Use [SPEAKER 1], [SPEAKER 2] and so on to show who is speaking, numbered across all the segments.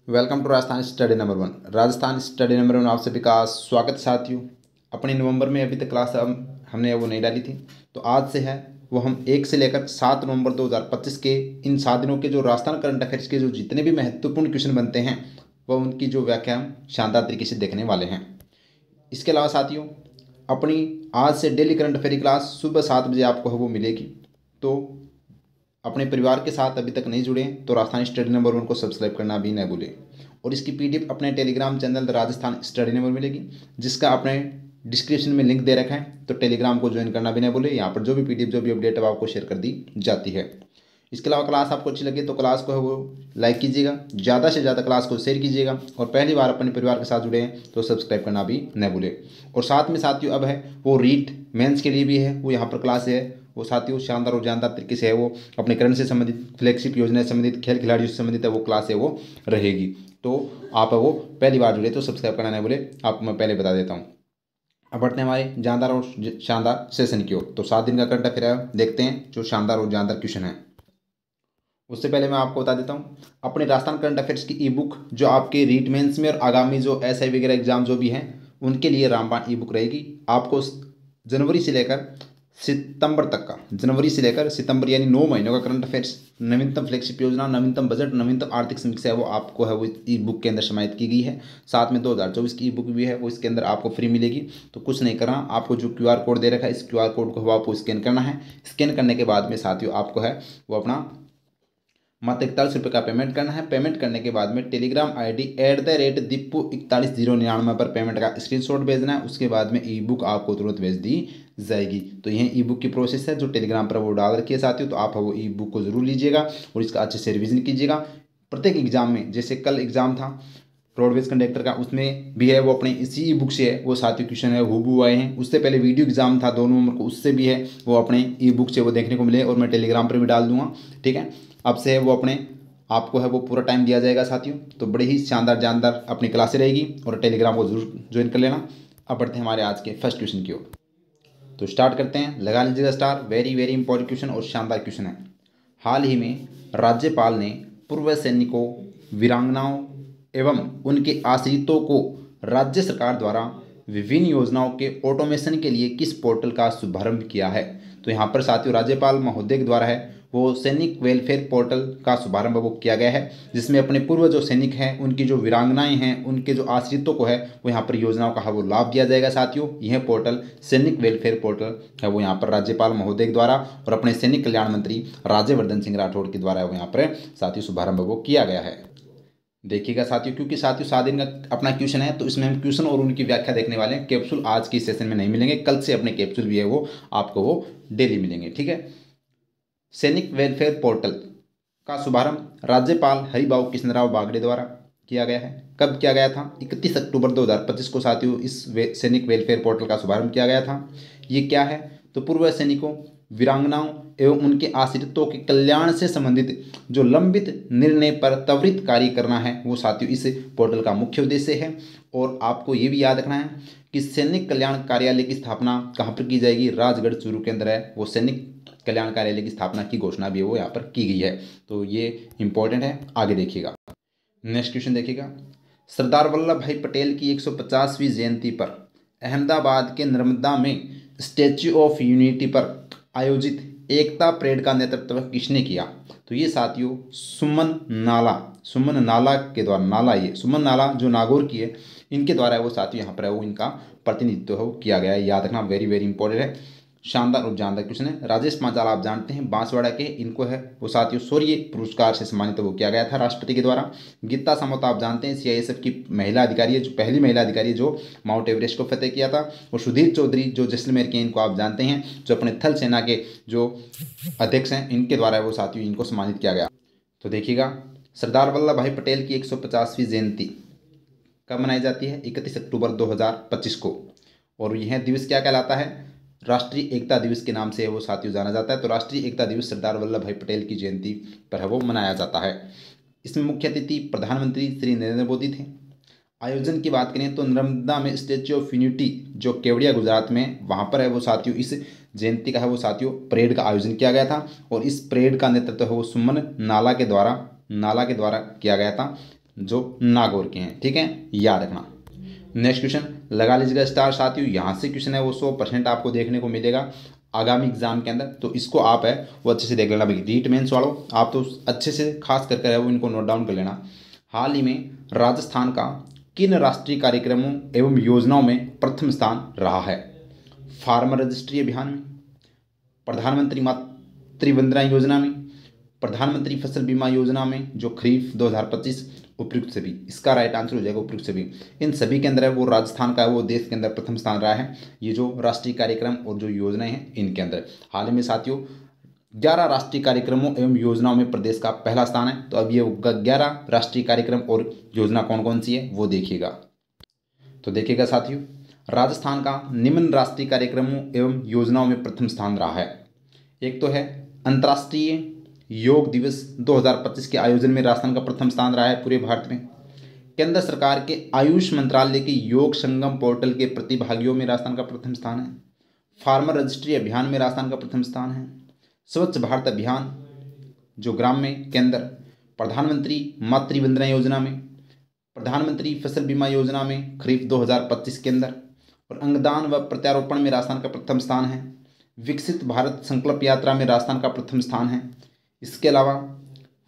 [SPEAKER 1] Welcome to Rajasthan study number 1। Rajasthan study number 1 में आप सभी का स्वागत साथियों। अपने नवंबर में अभी तक क्लास हमने वो नहीं डाली थी, तो आज से है वो हम 1 से लेकर 7 नवंबर 2025 के इन 7 दिनों के जो राजस्थान करंट अफेयर्स के जो जितने भी महत्वपूर्ण क्वेश्चन बनते हैं वह उनकी जो व्याख्या हम शानदार तरीके से देखने वाले हैं। इसके अलावा साथियों, अपनी आज से डेली करंट अफेयर की क्लास सुबह 7 बजे आपको है वो मिलेगी। तो अपने परिवार के साथ अभी तक नहीं जुड़े हैं तो राजस्थान स्टडी नंबर 1 को सब्सक्राइब करना भी न भूलें। और इसकी पीडीएफ अपने Telegram channel Rajasthan study number मिलेगी, जिसका अपने डिस्क्रिप्शन में लिंक दे रखा है, तो टेलीग्राम को ज्वाइन करना भी न भूलें। यहाँ पर जो भी पीडीएफ जो भी अपडेट है आपको शेयर कर दी जाती है। इसके अलावा क्लास आपको अच्छी लगे तो क्लास को है वो लाइक कीजिएगा, ज़्यादा से ज़्यादा क्लास को शेयर कीजिएगा, और पहली बार अपने परिवार के साथ जुड़े हैं तो सब्सक्राइब करना भी न भूलें। और साथ में साथियों अब है वो रीट मेंस के लिए भी है वो यहाँ पर क्लास है वो साथियों शानदार और जानदार तरीके से है वो अपने करंट से संबंधित, फ्लैगशिप योजना से संबंधित, खेल खिलाड़ियों से संबंधित है वो क्लास है वो रहेगी। तो आप वो पहली बार जुड़े तो सब्सक्राइब करना नहीं भूले, आपको मैं पहले बता देता हूँ। अब बढ़ते हैं हमारे जानदार और शानदार सेशन की ओर। तो 7 दिन का करंट अफेयर देखते हैं जो शानदार और जानदार क्वेश्चन है। उससे पहले मैं आपको बता देता हूँ अपने राजस्थान करंट अफेयर्स की ई बुक जो आपके रीट मेंस में और आगामी जो एसआई वगैरह एग्जाम जो भी हैं उनके लिए रामबाण ई बुक रहेगी। आपको जनवरी से लेकर सितंबर तक का, जनवरी से लेकर सितंबर यानी 9 महीनों का करंट अफेयर्स, नवीनतम फ्लैगशिप योजना, नवीनतम बजट, नवीनतम आर्थिक समीक्षा है वो आपको है वो ई बुक के अंदर समाहित की गई है। साथ में 2024 की ई बुक भी है वो इसके अंदर आपको फ्री मिलेगी। तो कुछ नहीं करना, आपको जो क्यूआर कोड दे रखा है इस क्यूआर कोड को आपको स्कैन करना है। स्कैन करने के बाद में साथियों आपको है वो अपना मात्र 41 रुपये का पेमेंट करना है। पेमेंट करने के बाद में टेलीग्राम आईडी @dipu41099 पर पेमेंट का स्क्रीनशॉट भेजना है। उसके बाद में ई बुक आपको तुरंत भेज दी जाएगी। तो यह ई बुक की प्रोसेस है जो टेलीग्राम पर वो डाल रखी है साथियों। तो आप वो ई बुक को जरूर लीजिएगा और इसका अच्छे से रिविजन कीजिएगा। प्रत्येक एग्जाम में, जैसे कल एग्जाम था रोडवेज कंडक्टर का, उसमें भी है वो अपने इसी ई बुक से है वो साथियों क्वेश्चन है हूबहू आए हैं। उससे पहले वीडियो एग्जाम था 2 नवंबर को, उससे भी है वो अपने ई बुक से वो देखने को मिले और मैं टेलीग्राम पर भी डाल दूंगा। ठीक है, अब से है वो अपने आपको है वो पूरा टाइम दिया जाएगा साथियों। तो बड़े ही शानदार जानदार अपनी क्लासें रहेगी और टेलीग्राम को जरूर ज्वाइन कर लेना। अब बढ़ते हैं हमारे आज के फर्स्ट क्वेश्चन की ओर। तो स्टार्ट करते हैं, लगा लीजिएगा star. Very very important question और शानदार क्वेश्चन है। हाल ही में राज्यपाल ने पूर्व सैनिकों, वीरांगनाओं एवं उनके आश्रितों को राज्य सरकार द्वारा विभिन्न योजनाओं के ऑटोमेशन के लिए किस पोर्टल का शुभारंभ किया है? तो यहाँ पर साथियों राज्यपाल महोदय के द्वारा है वो सैनिक वेलफेयर पोर्टल का शुभारंभ वो किया गया है, जिसमें अपने पूर्व जो सैनिक हैं, उनकी जो वीरांगनाएं हैं, उनके जो आश्रितों को है वो यहाँ पर योजनाओं का है वो लाभ दिया जाएगा साथियों। यह पोर्टल सैनिक वेलफेयर पोर्टल है वो यहाँ पर राज्यपाल महोदय के द्वारा और अपने सैनिक कल्याण मंत्री राज्यवर्धन सिंह राठौड़ के द्वारा वो यहाँ पर साथियों शुभारंभ वो किया गया है। देखिएगा साथियों, क्योंकि साथियों 7 दिन का अपना क्वेश्चन है तो इसमें हम क्वेश्चन और उनकी व्याख्या देखने वाले हैं। कैप्सूल आज की सेशन में नहीं मिलेंगे, कल से अपने कैप्सूल भी है वो आपको वो डेली मिलेंगे। ठीक है, सैनिक वेलफेयर पोर्टल का शुभारंभ राज्यपाल हरिभाऊ कृष्णराव बागड़े द्वारा किया गया है। कब किया गया था? 31 अक्टूबर 2025 को साथियों इस सैनिक वेलफेयर पोर्टल का शुभारंभ किया गया था। ये क्या है? तो पूर्व सैनिकों, वीरांगनाओं एवं उनके आश्रितों के कल्याण से संबंधित जो लंबित निर्णय पर त्वरित कार्य करना है वो साथियों इस पोर्टल का मुख्य उद्देश्य है। और आपको ये भी याद रखना है कि सैनिक कल्याण कार्यालय की स्थापना कहाँ पर की जाएगी? राजगढ़ चूरू के अंदर है वो सैनिक कल्याण कार्यालय की स्थापना की घोषणा भी वो यहाँ पर की गई है। तो ये इंपॉर्टेंट है, आगे देखिएगा। नेक्स्ट क्वेश्चन देखिएगा। सरदार वल्लभ भाई पटेल की 150वीं जयंती पर अहमदाबाद के नर्मदा में स्टैच्यू ऑफ यूनिटी पर आयोजित एकता परेड का नेतृत्व किसने किया? तो ये साथियों सुमन नाला के द्वारा, सुमन नाला जो नागौर की है इनके द्वारा है वो साथियों यहाँ पर है वो इनका प्रतिनिधित्व हो किया गया है। याद रखना, वेरी वेरी इंपॉर्टेंट है, शानदार और जानदार क्वेश्चन है। राजेश पांचाल आप जानते हैं बांसवाड़ा के, इनको है वो साथियों शौर्य पुरस्कार से सम्मानित वो किया गया था राष्ट्रपति के द्वारा। गीता समोता आप जानते हैं सीआईएसएफ की महिला अधिकारी है, जो पहली महिला अधिकारी है जो माउंट एवरेस्ट को फतेह किया था। और सुधीर चौधरी जो जैसलमेर के, इनको आप जानते हैं, जो अपने थल सेना के जो अध्यक्ष हैं, इनके द्वारा वो साथियों इनको सम्मानित किया गया। तो देखिएगा, सरदार वल्लभ भाई पटेल की 150वीं जयंती कब मनाई जाती है? 31 अक्टूबर 2025 को। और यह दिवस क्या कहलाता है? राष्ट्रीय एकता दिवस के नाम से वो साथियों जाना जाता है। तो राष्ट्रीय एकता दिवस सरदार वल्लभ भाई पटेल की जयंती पर है वो मनाया जाता है। इसमें मुख्य अतिथि प्रधानमंत्री श्री नरेंद्र मोदी थे। आयोजन की बात करें तो नर्मदा में स्टैच्यू ऑफ यूनिटी जो केवड़िया गुजरात में, वहाँ पर है वो साथियों इस जयंती का है वो साथियों परेड का आयोजन किया गया था। और इस परेड का नेतृत्व है वो सुमन नाला के द्वारा किया गया था। जो नागौर के हैं। ठीक है, याद रखना। नेक्स्ट क्वेश्चन लगा लीजिएगा स्टार साथियों, यहाँ से क्वेश्चन है वो 100% आपको देखने को मिलेगा आगामी एग्जाम के अंदर, तो इसको आप है वो अच्छे से देख लेना भाई। रीट मेंस वालों आप तो अच्छे से खास करके है वो इनको नोट डाउन कर लेना। हाल ही में राजस्थान का किन राष्ट्रीय कार्यक्रमों एवं योजनाओं में प्रथम स्थान रहा है? फार्मर रजिस्ट्री अभियान में, प्रधानमंत्री मातृ वंदना योजना में, प्रधानमंत्री फसल बीमा योजना में जो खरीफ 2025, उपयुक्त सभी। इसका राइट आंसर हो जाएगा उपयुक्त सभी। इन सभी के अंदर है वो राजस्थान का वो देश के अंदर प्रथम स्थान रहा है, ये जो राष्ट्रीय कार्यक्रम और जो योजनाएं हैं इनके अंदर। हाल ही में साथियों 11 राष्ट्रीय कार्यक्रमों एवं योजनाओं में प्रदेश का पहला स्थान है। तो अब ये 11 राष्ट्रीय कार्यक्रम और योजना कौन कौन सी है वो देखिएगा। तो देखिएगा साथियों, राजस्थान का निम्न राष्ट्रीय कार्यक्रमों एवं योजनाओं में प्रथम स्थान रहा है। एक तो है अंतर्राष्ट्रीय योग दिवस 2025 के आयोजन में राजस्थान का प्रथम स्थान रहा है पूरे भारत में। केंद्र सरकार के आयुष मंत्रालय के योग संगम पोर्टल के प्रतिभागियों में राजस्थान का प्रथम स्थान है। फार्मर रजिस्ट्री अभियान में राजस्थान का प्रथम स्थान है। स्वच्छ भारत अभियान जो ग्राम में के अंदर, प्रधानमंत्री मातृ वंदना योजना में, प्रधानमंत्री फसल बीमा योजना में खरीफ 2025 के अंदर, और अंगदान व प्रत्यारोपण में राजस्थान का प्रथम स्थान है। विकसित भारत संकल्प यात्रा में राजस्थान का प्रथम स्थान है। इसके अलावा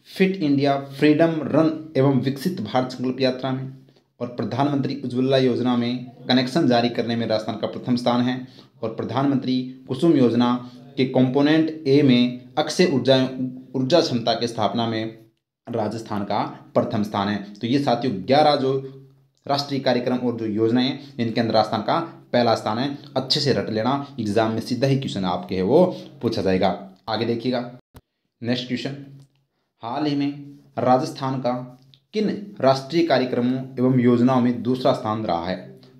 [SPEAKER 1] फिट इंडिया फ्रीडम रन एवं विकसित भारत संकल्प यात्रा में और प्रधानमंत्री उज्ज्वला योजना में कनेक्शन जारी करने में राजस्थान का प्रथम स्थान है। और प्रधानमंत्री कुसुम योजना के कंपोनेंट ए में अक्षय ऊर्जा क्षमता की स्थापना में राजस्थान का प्रथम स्थान है। तो ये साथियों 11 जो राष्ट्रीय कार्यक्रम और जो योजनाएं हैं इनके अंदर राजस्थान का पहला स्थान है। अच्छे से रट लेना, एग्जाम में सीधा ही क्वेश्चन आपके है वो पूछा जाएगा। आगे देखिएगा नेक्स्ट क्वेश्चन, हाल ही में राजस्थान का किन राष्ट्रीय कार्यक्रमों एवं योजनाओं में दूसरा स्थान रहा है?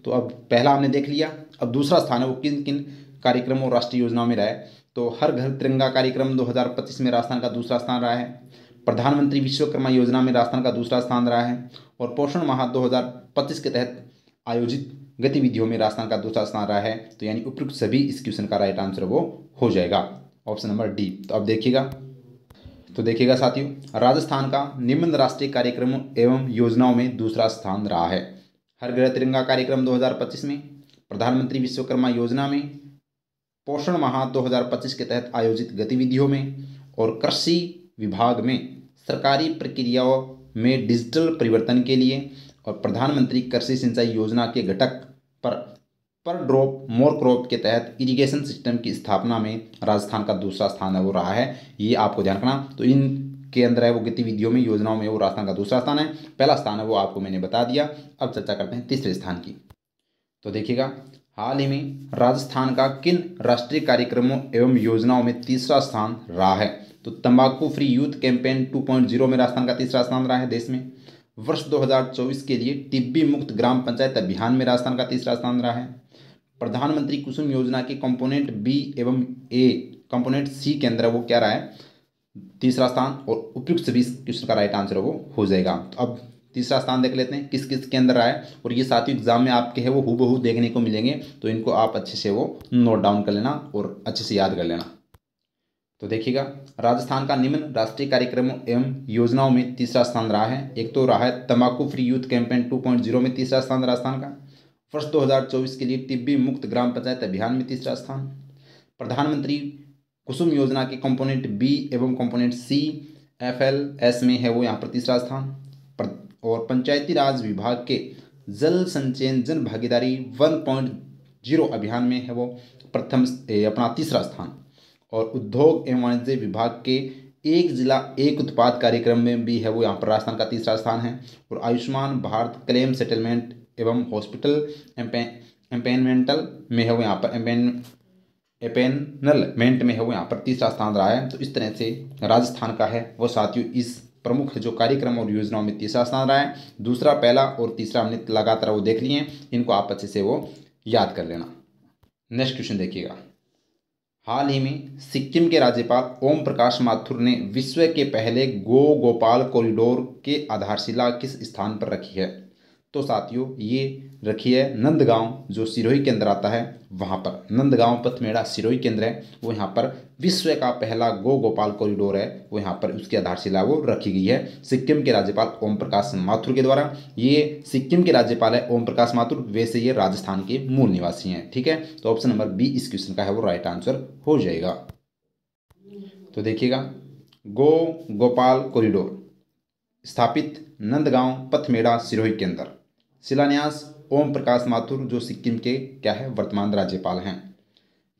[SPEAKER 1] तो अब पहला हमने देख लिया, अब दूसरा स्थान है वो किन किन कार्यक्रमों और राष्ट्रीय योजनाओं में रहा है। तो हर घर तिरंगा कार्यक्रम 2025 में राजस्थान का दूसरा स्थान रहा है। प्रधानमंत्री विश्वकर्मा योजना में राजस्थान का दूसरा स्थान रहा है। और पोषण माह 2025 के तहत आयोजित गतिविधियों में राजस्थान का दूसरा स्थान रहा है। तो यानी उपयुक्त सभी इस क्वेश्चन का राइट आंसर वो हो जाएगा, ऑप्शन नंबर डी। तो अब देखिएगा साथियों, राजस्थान का निम्न राष्ट्रीय कार्यक्रमों एवं योजनाओं में दूसरा स्थान रहा है। हर घर तिरंगा कार्यक्रम 2025 में, प्रधानमंत्री विश्वकर्मा योजना में, पोषण माह 2025 के तहत आयोजित गतिविधियों में, और कृषि विभाग में सरकारी प्रक्रियाओं में डिजिटल परिवर्तन के लिए, और प्रधानमंत्री कृषि सिंचाई योजना के घटक पर ड्रॉप मोर क्रॉप के तहत इरिगेशन सिस्टम की स्थापना में राजस्थान का दूसरा स्थान है वो रहा है। ये आपको ध्यान रखना। तो इनके अंदर है वो गतिविधियों में योजनाओं में वो राजस्थान का दूसरा स्थान है। पहला स्थान है वो आपको मैंने बता दिया। अब चर्चा करते हैं तीसरे स्थान की। तो देखिएगा, हाल ही में राजस्थान का किन राष्ट्रीय कार्यक्रमों एवं योजनाओं में तीसरा स्थान रहा है? तो तंबाकू फ्री यूथ कैंपेन 2.0 में राजस्थान का तीसरा स्थान रहा है देश में। वर्ष 2024 के लिए टिब्बी मुक्त ग्राम पंचायत अभियान में राजस्थान का तीसरा स्थान रहा है। प्रधानमंत्री कुसुम योजना के कंपोनेंट बी एवं ए कंपोनेंट सी के अंदर वो क्या रहा है? तीसरा स्थान। और उपयुक्त सभी क्वेश्चन का राइट आंसर वो हो जाएगा। तो अब तीसरा स्थान देख लेते हैं किस किस के अंदर रहा है। और ये साथियों एग्जाम में आपके है वो हूबहू देखने को मिलेंगे, तो इनको आप अच्छे से वो नोट डाउन कर लेना और अच्छे से याद कर लेना। तो देखिएगा, राजस्थान का निम्न राष्ट्रीय कार्यक्रमों एवं योजनाओं में तीसरा स्थान रहा है। एक तो रहा है तंबाकू फ्री यूथ कैंपेन 2.0 में तीसरा स्थान राजस्थान का। वर्ष 2024 के लिए टिब्बी मुक्त ग्राम पंचायत अभियान में तीसरा स्थान। प्रधानमंत्री कुसुम योजना के कंपोनेंट बी एवं कंपोनेंट सी FLS में है वो यहाँ पर तीसरा स्थान। और पंचायती राज विभाग के जल संचयन जन भागीदारी 1.0 अभियान में है वो अपना तीसरा स्थान। और उद्योग एवं वाणिज्य विभाग के एक जिला एक उत्पाद कार्यक्रम में भी है वो यहाँ पर राजस्थान का तीसरा स्थान है। और आयुष्मान भारत क्लेम सेटलमेंट एवं हॉस्पिटल एम्पेनमेंटल में है वो यहाँ पर एपेनलमेंट में है वो यहाँ पर तीसरा स्थान रहा है। तो इस तरह से राजस्थान का है वो साथियों इस प्रमुख जो कार्यक्रम और योजनाओं में तीसरा स्थान रहा है। दूसरा, पहला और तीसरा हमने लगातार वो देख लिए हैं, इनको आप अच्छे से वो याद कर लेना। नेक्स्ट क्वेश्चन देखिएगा, हाल ही में सिक्किम के राज्यपाल ओम प्रकाश माथुर ने विश्व के पहले गोपाल कॉरिडोर के आधारशिला किस स्थान पर रखी है? तो साथियों ये रखी है नंदगांव, जो सिरोही के अंदर आता है वहाँ पर। नंदगांव पथमेड़ा सिरोही केंद्र है, वो यहाँ पर विश्व का पहला गो गोपाल कॉरिडोर है, वो यहाँ पर उसकी आधारशिला वो रखी गई है सिक्किम के राज्यपाल ओम प्रकाश माथुर के द्वारा। ये सिक्किम के राज्यपाल है ओम प्रकाश माथुर, वैसे ये राजस्थान के मूल निवासी हैं। ठीक है, तो ऑप्शन नंबर बी इस क्वेश्चन का है वो राइट आंसर हो जाएगा। तो देखिएगा, गो गोपाल कॉरिडोर स्थापित नंदगांव पथमेड़ा सिरोही के अंदर, शिलान्यास ओम प्रकाश माथुर, जो सिक्किम के क्या है वर्तमान राज्यपाल हैं।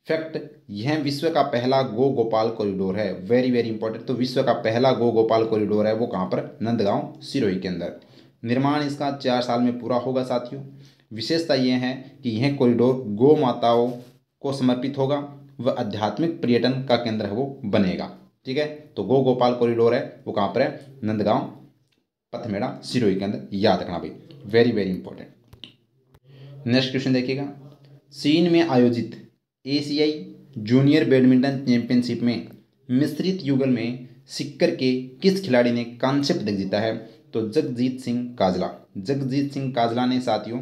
[SPEAKER 1] फैक्ट, यह विश्व का पहला गो गोपाल कॉरिडोर है, वेरी वेरी इंपॉर्टेंट। तो विश्व का पहला गो गोपाल कॉरिडोर है वो कहाँ पर, नंदगांव सिरोही के अंदर। निर्माण इसका 4 साल में पूरा होगा साथियों। विशेषता यह है कि यह कॉरिडोर गौ माताओं को समर्पित होगा व आध्यात्मिक पर्यटन का केंद्र है वो बनेगा। ठीक है, तो गो गोपाल कॉरिडोर है वो कहाँ पर है, नंदगांव पथमेड़ा सिरोही के अंदर, याद रखना भाई, very very important. Next question देखिएगा, चीन में आयोजित एशियाई जूनियर बैडमिंटन चैंपियनशिप में मिश्रित युगल में सिक्कर के किस खिलाड़ी ने कांस्य पदक जीता है? तो जगजीत सिंह काजला। जगजीत सिंह काजला ने साथियों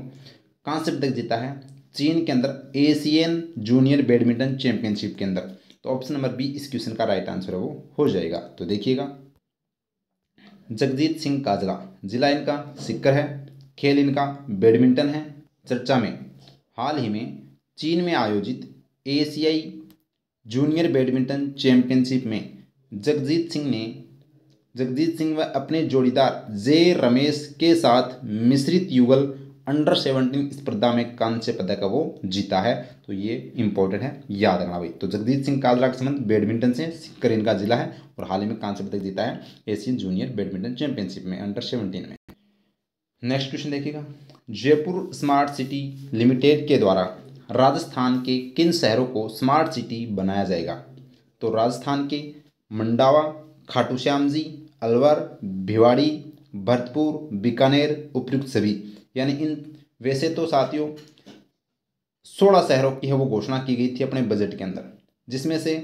[SPEAKER 1] कांस्य पदक जीता है चीन के अंदर एशियन जूनियर बैडमिंटन चैंपियनशिप के अंदर। तो ऑप्शन नंबर बी इस क्वेश्चन का राइट आंसर है वो हो जाएगा। तो देखिएगा, जगजीत सिंह काजला, जिला इनका सिक्कर है, खेल इनका बैडमिंटन है। चर्चा में हाल ही में चीन में आयोजित एशियाई जूनियर बैडमिंटन चैंपियनशिप में जगजीत सिंह व अपने जोड़ीदार जे रमेश के साथ मिश्रित युगल अंडर 17 स्पर्धा में कांस्य पदक वो जीता है। तो ये इंपॉर्टेंट है, याद रखना भाई। तो जगजीत सिंह काजला का संबंध बैडमिंटन से, सिक्कर इनका जिला है और हाल ही में कांस्य पदक जीता है एशियन जूनियर बैडमिंटन चैंपियनशिप में अंडर 17 में। नेक्स्ट क्वेश्चन देखिएगा, जयपुर स्मार्ट सिटी लिमिटेड के द्वारा राजस्थान के किन शहरों को स्मार्ट सिटी बनाया जाएगा? तो राजस्थान के मंडावा, खाटू श्याम जी, अलवर, भिवाड़ी, भरतपुर, बीकानेर, उपयुक्त सभी। यानी इन वैसे तो साथियों 16 शहरों की है वो घोषणा की गई थी अपने बजट के अंदर, जिसमें से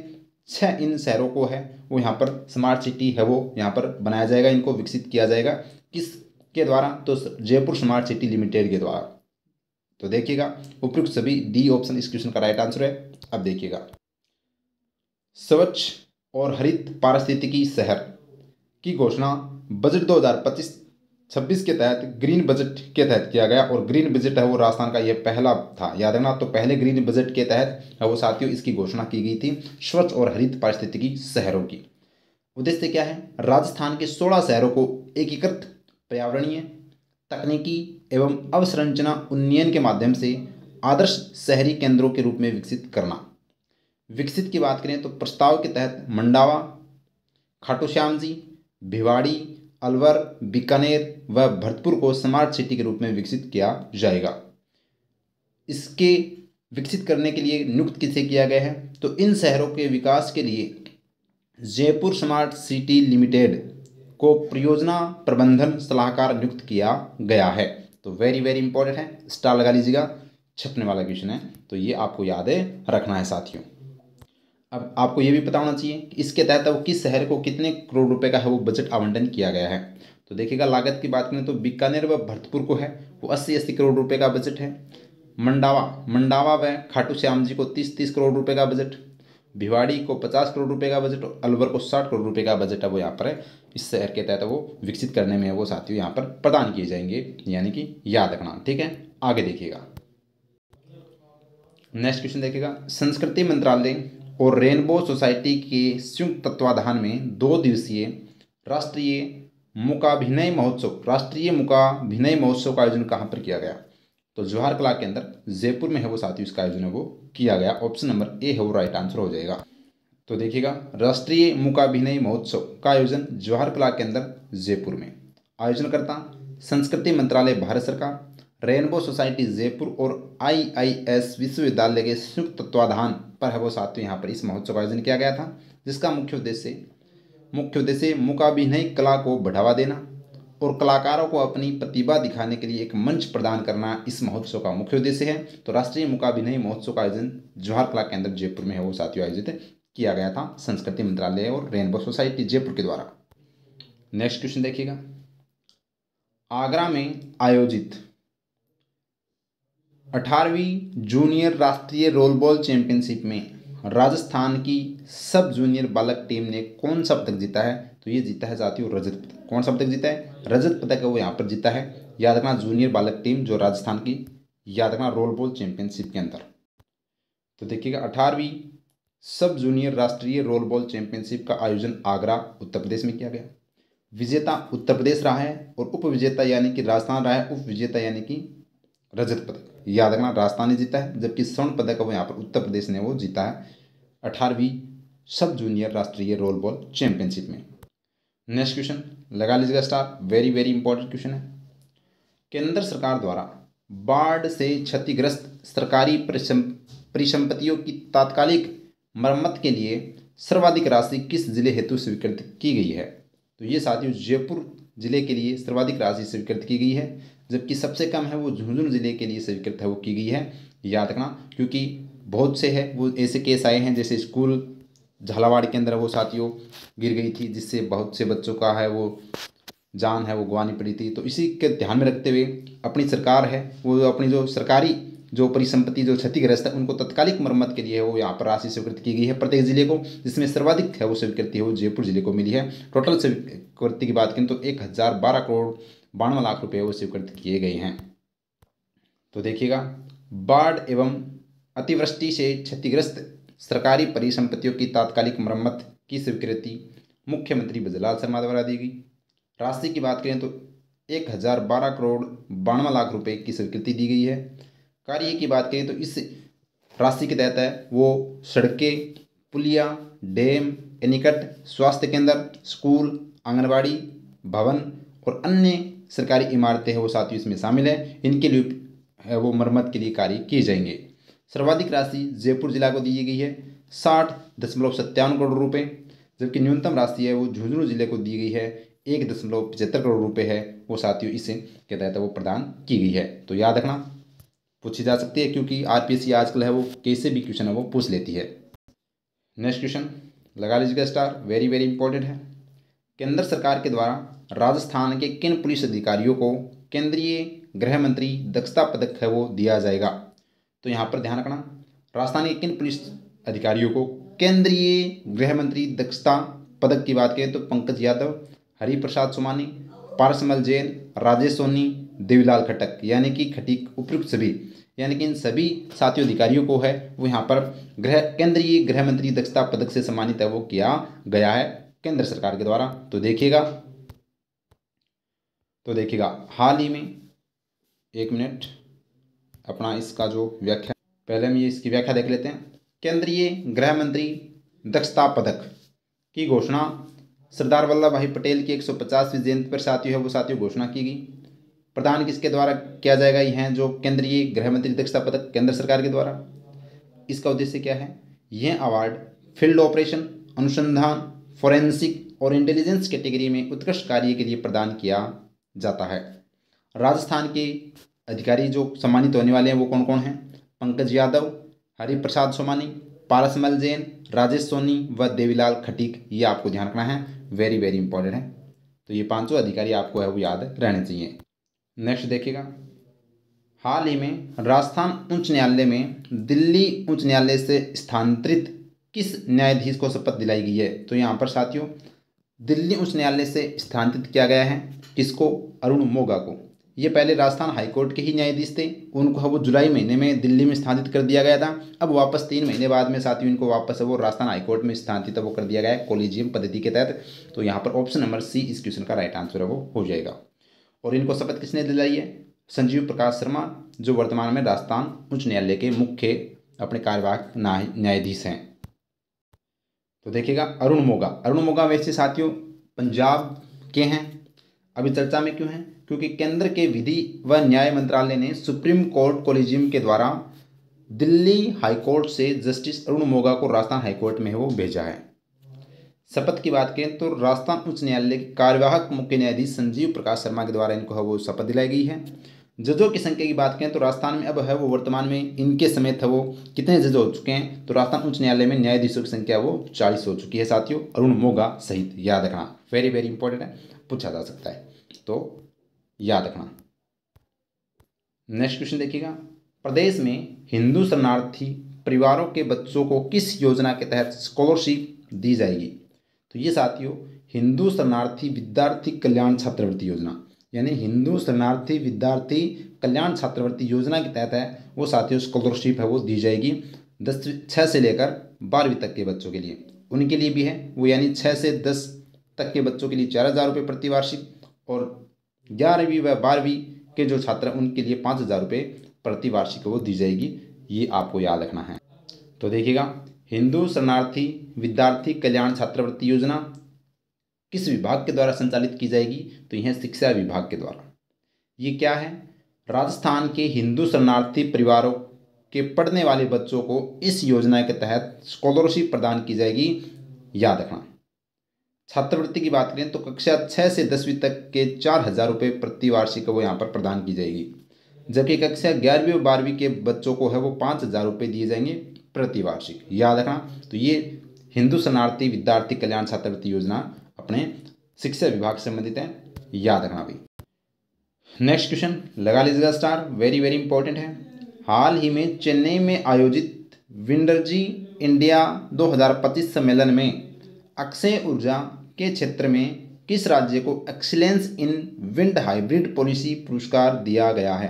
[SPEAKER 1] 6 इन शहरों को है वो यहाँ पर स्मार्ट सिटी है वो यहाँ पर बनाया जाएगा, इनको विकसित किया जाएगा। किस के द्वारा? तो जयपुर स्मार्ट सिटी लिमिटेड के द्वारा। तो देखिएगा, उपयुक्त सभी डी ऑप्शन इस क्वेश्चन का राइट आंसर है। अब देखिएगा, स्वच्छ और हरित पारिस्थितिकी शहर की घोषणा बजट 2025-26 के तहत ग्रीन बजट के तहत किया गया, और ग्रीन बजट है वो राजस्थान का ये पहला था, याद रखना। तो पहले ग्रीन बजट के तहत है वो साथियों इसकी घोषणा की गई थी स्वच्छ और हरित पारिस्थितिकी शहरों की। उद्देश्य क्या है? राजस्थान के 16 शहरों को एकीकृत पर्यावरणीय, तकनीकी एवं अवसंरचना उन्नयन के माध्यम से आदर्श शहरी केंद्रों के रूप में विकसित करना। विकसित की बात करें तो प्रस्ताव के तहत मंडावा, खाटू श्याम जी, भिवाड़ी, अलवर, बीकानेर व भरतपुर को स्मार्ट सिटी के रूप में विकसित किया जाएगा। इसके विकसित करने के लिए नियुक्त किसे किया गया है? तो इन शहरों के विकास के लिए जयपुर स्मार्ट सिटी लिमिटेड को परियोजना प्रबंधन सलाहकार नियुक्त किया गया है। तो वेरी वेरी इंपॉर्टेंट है, स्टार लगा लीजिएगा, छपने वाला क्वेश्चन है, तो ये आपको याद रखना है साथियों। अब आपको ये भी पता होना चाहिए कि इसके तहत वो किस शहर को कितने करोड़ रुपए का है वो बजट आवंटन किया गया है। तो देखिएगा, लागत की बात करें तो बीकानेर व भरतपुर को है वो 80-80 करोड़ रुपए का बजट है। मंडावा व खाटू श्याम जी को 30-30 करोड़ रुपए का बजट, भिवाड़ी को 50 करोड़ रुपए का बजट और अलवर को 60 करोड़ रुपए का बजट है वो यहाँ पर है। इस शहर के तहत वो विकसित करने में वो साथियों यहाँ पर प्रदान किए जाएंगे, यानी कि याद रखना। ठीक है, आगे देखिएगा, नेक्स्ट क्वेश्चन देखिएगा, संस्कृति मंत्रालय और रेनबो सोसाइटी के संयुक्त तत्वाधान में 2 दिवसीय राष्ट्रीय मूकाभिनय महोत्सव का आयोजन कहाँ पर किया गया? तो जवाहर कला के अंदर जयपुर में है वो साथियों इसका आयोजन है वो किया गया। ऑप्शन नंबर ए है वो राइट आंसर हो जाएगा। तो देखिएगा, राष्ट्रीय मूकाभिनय महोत्सव का आयोजन जवाहर कला के अंदर जयपुर में, आयोजनकर्ता संस्कृति मंत्रालय भारत सरकार, रेनबो सोसाइटी जयपुर और IIS विश्वविद्यालय के संयुक्त तत्वाधान पर है वो साथियों यहाँ पर इस महोत्सव का आयोजन किया गया था, जिसका मुख्य उद्देश्य मूकाभिनय कला को बढ़ावा देना और कलाकारों को अपनी प्रतिभा दिखाने के लिए एक मंच प्रदान करना इस महोत्सव का मुख्य उद्देश्य है। तो राष्ट्रीय मूकाभिनय महोत्सव का आयोजन जवाहर कला केंद्र जयपुर में है वो साथियों आयोजित किया गया था संस्कृति मंत्रालय और रेनबो सोसाइटी जयपुर के द्वारा। नेक्स्ट क्वेश्चन देखिएगा, आगरा में आयोजित 18वीं जूनियर राष्ट्रीय रोलबॉल चैंपियनशिप में राजस्थान की सब जूनियर बालक टीम ने कौन सा पदक जीता है? तो ये जीता है साथियों रजत पदक। कौन सा पदक जीता है? रजत पदक है वो यहाँ पर जीता है। याद रखना, जूनियर बालक टीम जो राजस्थान की, याद रखना रोलबॉल चैंपियनशिप के अंदर। तो देखिएगा 18वीं सब जूनियर राष्ट्रीय रोलबॉल चैंपियनशिप का आयोजन आगरा उत्तर प्रदेश में किया गया। विजेता उत्तर प्रदेश रहा है और उप विजेता यानी कि राजस्थान रहा है, उप विजेता यानी कि रजत पदक याद रखना राजस्थान ने जीता है, जबकि स्वर्ण पदक वो यहाँ पर उत्तर प्रदेश ने वो जीता है 18वीं सब जूनियर राष्ट्रीय रोलबॉल चैंपियनशिप में। नेक्स्ट क्वेश्चन लगा लीजिएगा star, very very important question है। केंद्र सरकार द्वारा बाढ़ से क्षतिग्रस्त सरकारी परिसंपत्तियों की तात्कालिक मरम्मत के लिए सर्वाधिक राशि किस जिले हेतु स्वीकृत की गई है? तो ये साथियों जयपुर जिले के लिए सर्वाधिक राशि स्वीकृत की गई है, जबकि सबसे कम है वो झुंझुनू जिले के लिए स्वीकृत है वो की गई है। याद रखना, क्योंकि बहुत से है वो ऐसे केस आए हैं, जैसे स्कूल झालावाड़ के अंदर वो साथियों गिर गई थी, जिससे बहुत से बच्चों का है वो जान है वो गंवानी पड़ी थी। तो इसी के ध्यान में रखते हुए अपनी सरकार है वो अपनी जो सरकारी जो परिसंपत्ति जो क्षतिग्रस्त है उनको तत्कालिक मरम्मत के लिए वो यहाँ पर राशि स्वीकृत की गई है प्रत्येक जिले को, जिसमें सर्वाधिक है वो स्वीकृति है वो जयपुर जिले को मिली है। टोटल स्वीकृति की बात करें तो 1012 करोड़ 52 लाख रुपये वो स्वीकृत किए गए हैं। तो देखिएगा, बाढ़ एवं अतिवृष्टि से क्षतिग्रस्त सरकारी परिसंपत्तियों की तात्कालिक मरम्मत की स्वीकृति मुख्यमंत्री ब्रजलाल शर्मा द्वारा दी गई। राशि की बात करें तो 1012 करोड़ 52 लाख रुपए की स्वीकृति दी गई है। कार्य की बात करें तो इस राशि के तहत है वो सड़कें, पुलिया, डैम, एनीकट, स्वास्थ्य केंद्र, स्कूल, आंगनबाड़ी भवन और अन्य सरकारी इमारतें हैं वो साथियों इसमें शामिल है। इनके लिए है वो मरम्मत के लिए कार्य किए जाएंगे। सर्वाधिक राशि जयपुर जिला को दी गई है 60.57 करोड़ रुपए, जबकि न्यूनतम राशि है वो झुंझुनू जिले को दी गई है 1.75 करोड़ रुपए है वो साथियों इसे के तहत वो प्रदान की गई है। तो याद रखना, पूछी जा सकती है, क्योंकि आरपीएससी आजकल है वो कैसे भी क्वेश्चन है वो पूछ लेती है। नेक्स्ट क्वेश्चन लगा लीजिएगा स्टार, वेरी वेरी इंपॉर्टेंट है। केंद्र सरकार के द्वारा राजस्थान के किन पुलिस अधिकारियों को केंद्रीय गृह मंत्री दक्षता पदक है वो दिया जाएगा? तो यहाँ पर ध्यान रखना, राजस्थान के किन पुलिस अधिकारियों को केंद्रीय गृह मंत्री दक्षता पदक की बात करें तो पंकज यादव, हरिप्रसाद सोमानी, पारसमल जैन, राजेश सोनी, देवीलाल खट्टक यानी कि खटीक उपयुक्त सभी, यानी कि इन सभी साथियों अधिकारियों को है वो यहाँ पर केंद्रीय गृह मंत्री दक्षता पदक से सम्मानित है वो किया गया है केंद्र सरकार के द्वारा। तो देखिएगा हाल ही में, एक मिनट, अपना इसका जो व्याख्या, पहले हम ये इसकी व्याख्या देख लेते हैं। केंद्रीय गृह मंत्री दक्षता पदक की घोषणा सरदार वल्लभ भाई पटेल की 150वीं जयंती पर साथियों है वो साथियों घोषणा की गई। प्रदान किसके द्वारा किया जाएगा? यह जो केंद्रीय गृह मंत्री दक्षता पदक केंद्र सरकार के द्वारा। इसका उद्देश्य क्या है? यह अवार्ड फील्ड ऑपरेशन, अनुसंधान, फोरेंसिक और इंटेलिजेंस कैटेगरी में उत्कृष्ट कार्य के लिए प्रदान किया जाता है। राजस्थान के अधिकारी जो सम्मानित होने वाले हैं वो कौन कौन हैं? पंकज यादव, हरिप्रसाद सोमानी, पारसमल जैन, राजेश सोनी व देवीलाल खटीक। ये आपको ध्यान रखना है, वेरी वेरी इंपॉर्टेंट है। तो ये पांचों अधिकारी आपको है वो याद रहने चाहिए। नेक्स्ट देखिएगा, हाल ही में राजस्थान उच्च न्यायालय में दिल्ली उच्च न्यायालय से स्थानांतरित किस न्यायाधीश को शपथ दिलाई गई है? तो यहाँ पर साथियों दिल्ली उच्च न्यायालय से स्थानांतरित किया गया है किसको? अरुण मोगा को। ये पहले राजस्थान हाईकोर्ट के ही न्यायाधीश थे, उनको वो जुलाई महीने में दिल्ली में स्थानांतरित कर दिया गया था। अब वापस 3 महीने बाद में साथियों इनको वापस वो राजस्थान हाईकोर्ट में स्थानांतरित वो कर दिया गया है कोलिजियम पद्धति के तहत। तो यहाँ पर ऑप्शन नंबर सी इस क्वेश्चन का राइट आंसर है वो हो जाएगा। और इनको शपथ किसने दिलाई है? संजीव प्रकाश शर्मा, जो वर्तमान में राजस्थान उच्च न्यायालय के मुख्य अपने कार्यवाहक न्यायाधीश हैं। तो देखिएगा अरुण मोगा वैसे साथियों पंजाब के हैं। अभी चर्चा में क्यों है? क्योंकि केंद्र के विधि व न्याय मंत्रालय ने सुप्रीम कोर्ट कोलिजियम के द्वारा दिल्ली हाईकोर्ट से जस्टिस अरुण मोगा को राजस्थान हाईकोर्ट में वो भेजा है। शपथ की बात करें तो राजस्थान उच्च न्यायालय के कार्यवाहक मुख्य न्यायाधीश संजीव प्रकाश शर्मा के द्वारा इनको है वो शपथ दिलाई गई है। जजों की संख्या की बात करें तो राजस्थान में अब है वो वर्तमान में इनके समेत है वो कितने जज हो चुके हैं? तो राजस्थान उच्च न्यायालय में न्यायाधीशों की संख्या वो 40 हो चुकी है साथियों, अरुण मोगा सहित। याद रखना, वेरी वेरी इंपॉर्टेंट है, पूछा जा सकता है, तो याद रखना। नेक्स्ट क्वेश्चन देखिएगा, प्रदेश में हिंदू शरणार्थी परिवारों के बच्चों को किस योजना के तहत स्कॉलरशिप दी जाएगी? तो ये साथियों हिंदू शरणार्थी विद्यार्थी कल्याण छात्रवृत्ति योजना, यानी हिंदू शरणार्थी विद्यार्थी कल्याण छात्रवृत्ति योजना के तहत है वो साथियों स्कॉलरशिप है वो दी जाएगी 6 से लेकर 12वीं तक के बच्चों के लिए। उनके लिए भी है वो, यानी 6 से 10 तक के बच्चों के लिए 4,000 रुपये प्रति वार्षिक और 11वीं व 12वीं के जो छात्र हैं उनके लिए 5,000 रुपये प्रति वार्षिक वो दी जाएगी। ये आपको याद रखना है। तो देखिएगा हिंदू शरणार्थी विद्यार्थी कल्याण छात्रवृत्ति योजना किस विभाग के द्वारा संचालित की जाएगी? तो यह शिक्षा विभाग के द्वारा। ये क्या है? राजस्थान के हिंदू शरणार्थी परिवारों के पढ़ने वाले बच्चों को इस योजना के तहत स्कॉलरशिप प्रदान की जाएगी। याद रखना। छात्रवृत्ति की बात करें तो कक्षा 6 से 10वीं तक के 4,000 रुपये प्रति वार्षिक वो यहाँ पर प्रदान की जाएगी, जबकि कक्षा 11वीं और 12वीं के बच्चों को है वो 5,000 रुपये दिए जाएंगे प्रति वार्षिक। याद रखना। तो ये हिंदू शरणार्थी विद्यार्थी कल्याण छात्रवृत्ति योजना अपने शिक्षा विभाग से संबंधित है। याद रखना भाई। नेक्स्ट क्वेश्चन लगा लीजिएगा स्टार, वेरी वेरी इंपॉर्टेंट है। हाल ही में चेन्नई में आयोजित विंडरजी इंडिया 2025 सम्मेलन में अक्षय ऊर्जा के क्षेत्र में किस राज्य को excellence in wind hybrid policy पुरस्कार दिया गया है?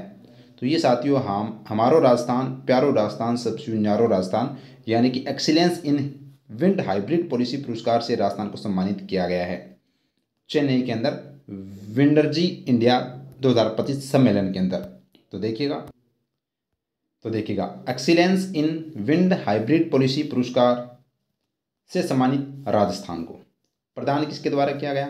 [SPEAKER 1] तो ये साथियों हमारो राजस्थान, प्यारो राजस्थान, सबसे न्यारो राजस्थान, यानी कि excellence in wind hybrid policy पुरस्कार से राजस्थान को सम्मानित किया गया है चेन्नई के अंदर विंडरजी इंडिया 2025 सम्मेलन के अंदर। तो देखिएगा excellence in wind hybrid policy पुरस्कार से सम्मानित राजस्थान को प्रदान किसके द्वारा किया गया?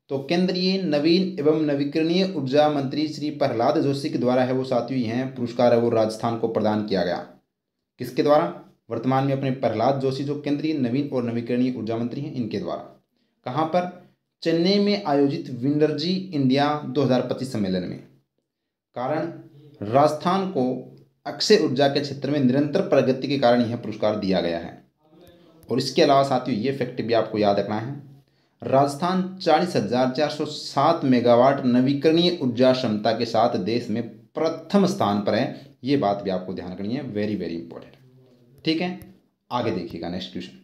[SPEAKER 1] तो केंद्रीय नवीन एवं नवीकरणीय ऊर्जा मंत्री श्री प्रहलाद जोशी के द्वारा है वो साथियों यह पुरस्कार है वो राजस्थान को प्रदान किया गया। किसके द्वारा? वर्तमान में अपने प्रहलाद जोशी जो केंद्रीय नवीन और नवीकरणीय ऊर्जा मंत्री हैं इनके द्वारा। कहाँ पर? चेन्नई में आयोजित विंडरजी इंडिया 2025 सम्मेलन में। कारण राजस्थान को अक्षय ऊर्जा के क्षेत्र में निरंतर प्रगति के कारण यह पुरस्कार दिया गया है। और इसके अलावा साथियों ये फैक्ट भी आपको याद रखना है, राजस्थान 40,407 मेगावाट नवीकरणीय ऊर्जा क्षमता के साथ देश में प्रथम स्थान पर है। ये बात भी आपको ध्यान रखनी है, वेरी वेरी इंपॉर्टेंट। ठीक है, आगे देखिएगा नेक्स्ट क्वेश्चन,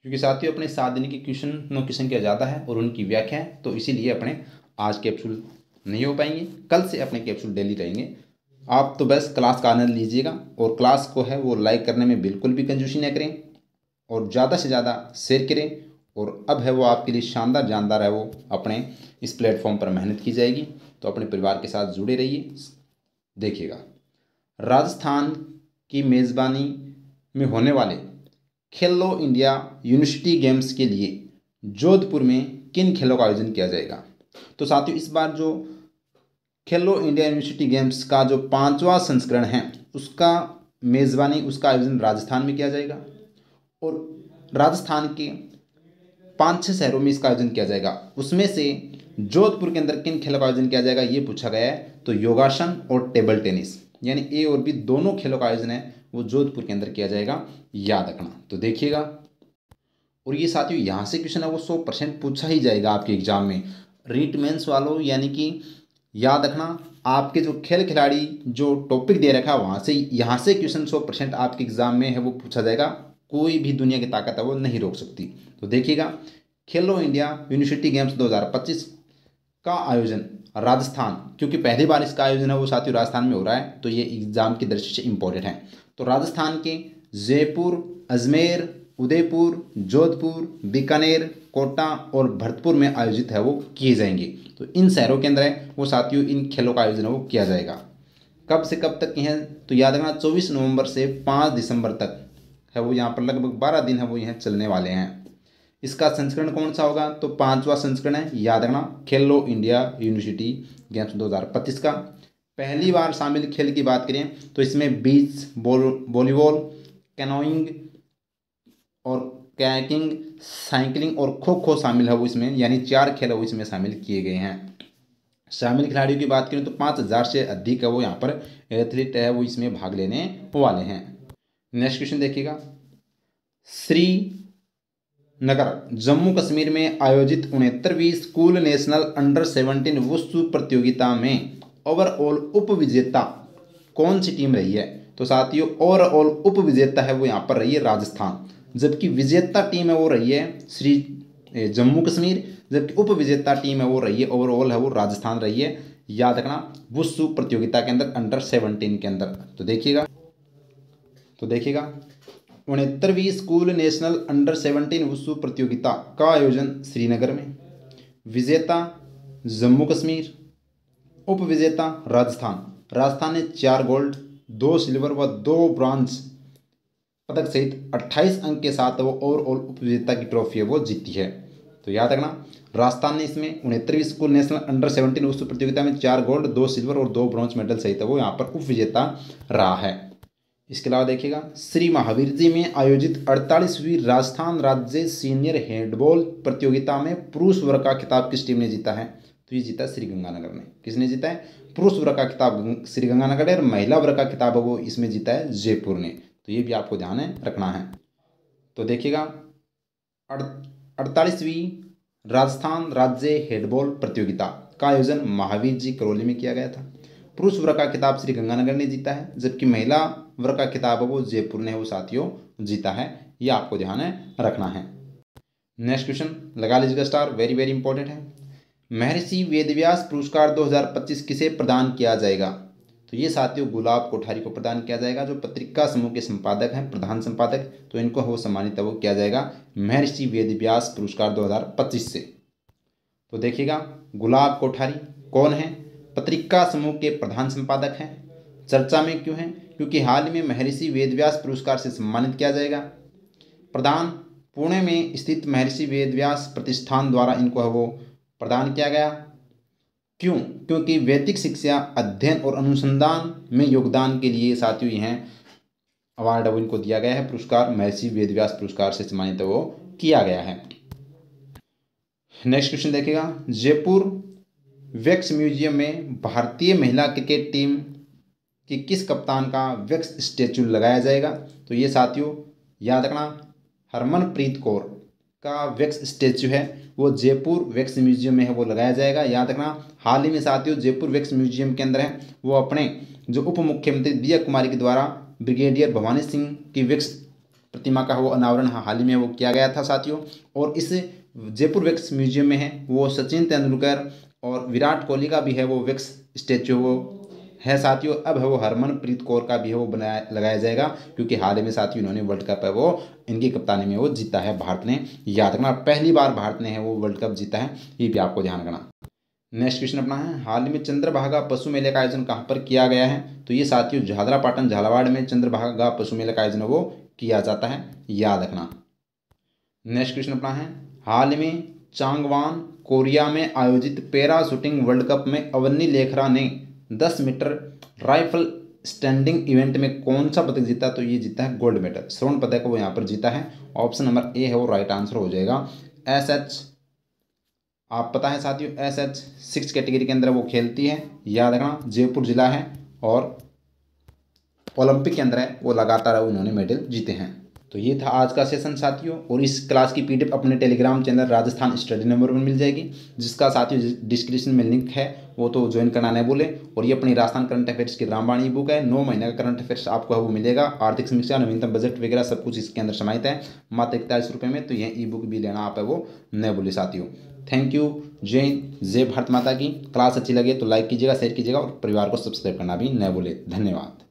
[SPEAKER 1] क्योंकि साथियों अपने 7 दिन की क्वेश्चन की संख्या ज़्यादा है और उनकी व्याख्या है, तो इसीलिए अपने आज कैप्सूल नहीं हो पाएंगे। कल से अपने कैप्सूल डेली रहेंगे। आप तो बस क्लास का आनंद लीजिएगा और क्लास को है वो लाइक करने में बिल्कुल भी कंजूसी न करें और ज़्यादा से ज़्यादा शेयर करें। और अब है वो आपके लिए जानदार है वो अपने इस प्लेटफॉर्म पर मेहनत की जाएगी, तो अपने परिवार के साथ जुड़े रहिए। देखिएगा राजस्थान की मेज़बानी में होने वाले खेलो इंडिया यूनिवर्सिटी गेम्स के लिए जोधपुर में किन खेलों का आयोजन किया जाएगा? तो साथियों इस बार जो खेलो इंडिया यूनिवर्सिटी गेम्स का जो 5वां संस्करण है उसका मेज़बानी उसका आयोजन राजस्थान में किया जाएगा और राजस्थान के 5-6 शहरों में इसका आयोजन किया जाएगा। उसमें से जोधपुर के अंदर किन खेलों का आयोजन किया जाएगा ये पूछा गया है। तो योगासन और टेबल टेनिस, यानी ए और बी दोनों खेलों का आयोजन है वो जोधपुर के अंदर किया जाएगा। याद रखना। तो देखिएगा, और ये साथियों यहाँ से क्वेश्चन है वो 100% पूछा ही जाएगा आपके एग्जाम में। रीट मेंस वालों, यानी कि याद रखना आपके जो खेल खिलाड़ी जो टॉपिक दे रखा है वहाँ से यहाँ से क्वेश्चन 100% आपके एग्जाम में है वो पूछा जाएगा। कोई भी दुनिया की ताकत है वो नहीं रोक सकती। तो देखिएगा खेलो इंडिया यूनिवर्सिटी गेम्स 2025 का आयोजन राजस्थान, क्योंकि पहली बार इसका आयोजन है वो साथियों राजस्थान में हो रहा है, तो ये एग्जाम की दृष्टि से इम्पोर्टेंट है। तो राजस्थान के जयपुर, अजमेर, उदयपुर, जोधपुर, बीकानेर, कोटा और भरतपुर में आयोजित है वो किए जाएंगे। तो इन शहरों के अंदर है वो साथियों इन खेलों का आयोजन है वो किया जाएगा। कब से कब तक है? तो याद रखना 24 नवंबर से 5 दिसंबर तक है वो यहाँ पर लगभग 12 दिन है वो यहाँ चलने वाले हैं। इसका संस्करण कौन सा होगा? तो 5वां संस्करण है। याद रखना खेलो इंडिया यूनिवर्सिटी गेम्स 2025 का। पहली बार शामिल खेल की बात करें तो इसमें बीच वॉलीबॉल, कैनोइंग और कैकिंग, साइकिलिंग और खो खो शामिल है वो इसमें, यानी 4 खेल वो इसमें शामिल किए गए हैं। शामिल खिलाड़ियों की बात करें तो 5,000 से अधिक है वो यहाँ पर एथलीट है वो इसमें भाग लेने वाले हैं। नेक्स्ट क्वेश्चन देखिएगा, श्रीनगर जम्मू कश्मीर में आयोजित 69वीं स्कूल नेशनल अंडर 17 वुशु प्रतियोगिता में ओवरऑल उप विजेता कौन सी टीम रही है? तो साथियों ओवरऑल उप विजेता है वो यहाँ पर रही है राजस्थान, जबकि विजेता टीम है वो रही है जम्मू कश्मीर, जबकि उप विजेता टीम है वो रही है ओवरऑल है वो राजस्थान रही है। याद रखना वुशु प्रतियोगिता के अंदर अंडर 17 के अंदर। तो देखिएगा 69वीं स्कूल नेशनल अंडर 17 वुशु प्रतियोगिता का आयोजन श्रीनगर में। विजेता जम्मू कश्मीर, उप विजेता राजस्थान ने 4 गोल्ड 2 सिल्वर व 2 ब्रॉन्ज पदक सहित 28 अंक के साथ वो ओवरऑल उप विजेता की ट्रॉफी है वो जीती है। तो याद रखना राजस्थान ने इसमें 69वीं स्कूल नेशनल अंडर 17 वुशु प्रतियोगिता में 4 गोल्ड 2 सिल्वर और 2 ब्रॉन्ज मेडल सहित वो यहाँ पर उप विजेता रहा है। इसके अलावा देखिएगा श्री महावीर जी में आयोजित 48वीं राजस्थान राज्य सीनियर हैंडबॉल प्रतियोगिता में पुरुष वर्ग का खिताब किस टीम ने जीता है? तो ये जीता श्रीगंगानगर ने। किसने जीता है? पुरुष वर्ग का खिताब श्रीगंगानगर ने, और महिला वर्ग का खिताब वो इसमें जीता है जयपुर ने। तो ये भी आपको ध्यान रखना है। तो देखिएगा 48वीं राजस्थान राज्य हैंडबॉल प्रतियोगिता का आयोजन महावीर जी करौली में किया गया था। पुरुष वर्ग का खिताब श्रीगंगानगर ने जीता है, जबकि महिला वर्ग का खिताब वो जयपुर ने वो साथियों जीता है। ये आपको ध्यान रखना है। नेक्स्ट क्वेश्चन लगा लीजिएगा स्टार, वेरी वेरी इंपॉर्टेंट है। महर्षि वेदव्यास पुरस्कार 2025 किसे प्रदान किया जाएगा? तो ये साथियों गुलाब कोठारी को प्रदान किया जाएगा, जो पत्रिका समूह के संपादक हैं, प्रधान संपादक। तो इनको वो सम्मानित वो किया जाएगा महर्षि वेदव्यास पुरस्कार 2025 से। तो देखिएगा गुलाब कोठारी कौन है? पत्रिका समूह के प्रधान संपादक हैं। चर्चा में क्यों हैं? क्योंकि हाल ही में महर्षि वेदव्यास पुरस्कार से सम्मानित किया जाएगा। प्रदान पुणे में स्थित महर्षि वेदव्यास प्रतिष्ठान द्वारा इनको है वो प्रदान किया गया। क्यों? क्योंकि वैदिक शिक्षा अध्ययन और अनुसंधान में योगदान के लिए साथियों यह अवार्ड वो इनको दिया गया है। पुरस्कार महर्षि वेदव्यास पुरस्कार से सम्मानित वो किया गया है। नेक्स्ट क्वेश्चन देखिएगा जयपुर वैक्स म्यूजियम में भारतीय महिला क्रिकेट टीम की किस कप्तान का वैक्स स्टैचू लगाया जाएगा? तो ये साथियों याद रखना हरमनप्रीत कौर का वैक्स स्टैचू है वो जयपुर वैक्स म्यूजियम में है वो लगाया जाएगा। याद रखना हाल ही में साथियों जयपुर वैक्स म्यूजियम के अंदर है वो अपने जो उप मुख्यमंत्री दिया कुमारी के द्वारा ब्रिगेडियर भवानी सिंह की वैक्स प्रतिमा का वो अनावरण हाल ही में वो किया गया था साथियों। और इस जयपुर वैक्स म्यूजियम में है वो सचिन तेंदुलकर और विराट कोहली का भी है वो वैक्स स्टैचू वो है साथियों। अब है वो हरमनप्रीत कौर का भी है वो लगाया जाएगा, क्योंकि हाल ही में साथियों इन्होंने वर्ल्ड कप है वो इनकी कप्तानी में वो जीता है भारत ने। याद रखना पहली बार भारत ने है वो वर्ल्ड कप जीता है, ये भी आपको ध्यान रखना। नेक्स्ट क्वेश्चन अपना है हाल ही में चंद्रभागा पशु मेले का आयोजन कहाँ पर किया गया है? तो ये साथियों झालरापाटन झालावाड़ में चंद्रभागा पशु मेले का आयोजन वो किया जाता है, याद रखना। नेक्स्ट क्वेश्चन अपना है हाल में चांगवान कोरिया में आयोजित पैरा शूटिंग वर्ल्ड कप में अवनी लेखरा ने 10 मीटर राइफल स्टैंडिंग इवेंट में कौन सा पदक जीता? तो ये जीता है गोल्ड मेडल, स्वर्ण पदक वो यहाँ पर जीता है। ऑप्शन नंबर ए है वो राइट आंसर हो जाएगा। SH आप पता है साथियों SH 6 कैटेगरी के अंदर वो खेलती है, याद रखना जयपुर जिला है और ओलंपिक के अंदर है वो लगातार उन्होंने मेडल जीते हैं। तो ये था आज का सेशन साथियों, और इस क्लास की PDF अपने Telegram channel Rajasthan study number पर मिल जाएगी, जिसका साथियों डिस्क्रिप्शन में लिंक है वो तो ज्वाइन करना नहीं भूलें। और ये अपनी राजस्थान करंट अफेयर्स की रामबाणी ई बुक है, 9 महीने का करंट अफेयर्स आपको है वो मिलेगा। आर्थिक समीक्षा नवीनतम बजट वगैरह सब कुछ इसके अंदर समाहित है मात्र 41 रुपये में। तो यह ई बुक भी लेना आप है वो न भूलें साथियों। थैंक यू, जय हिंद, जय भारत माता की। क्लास अच्छी लगे तो लाइक कीजिएगा, शेयर कीजिएगा और परिवार को सब्सक्राइब करना भी न भूलें। धन्यवाद।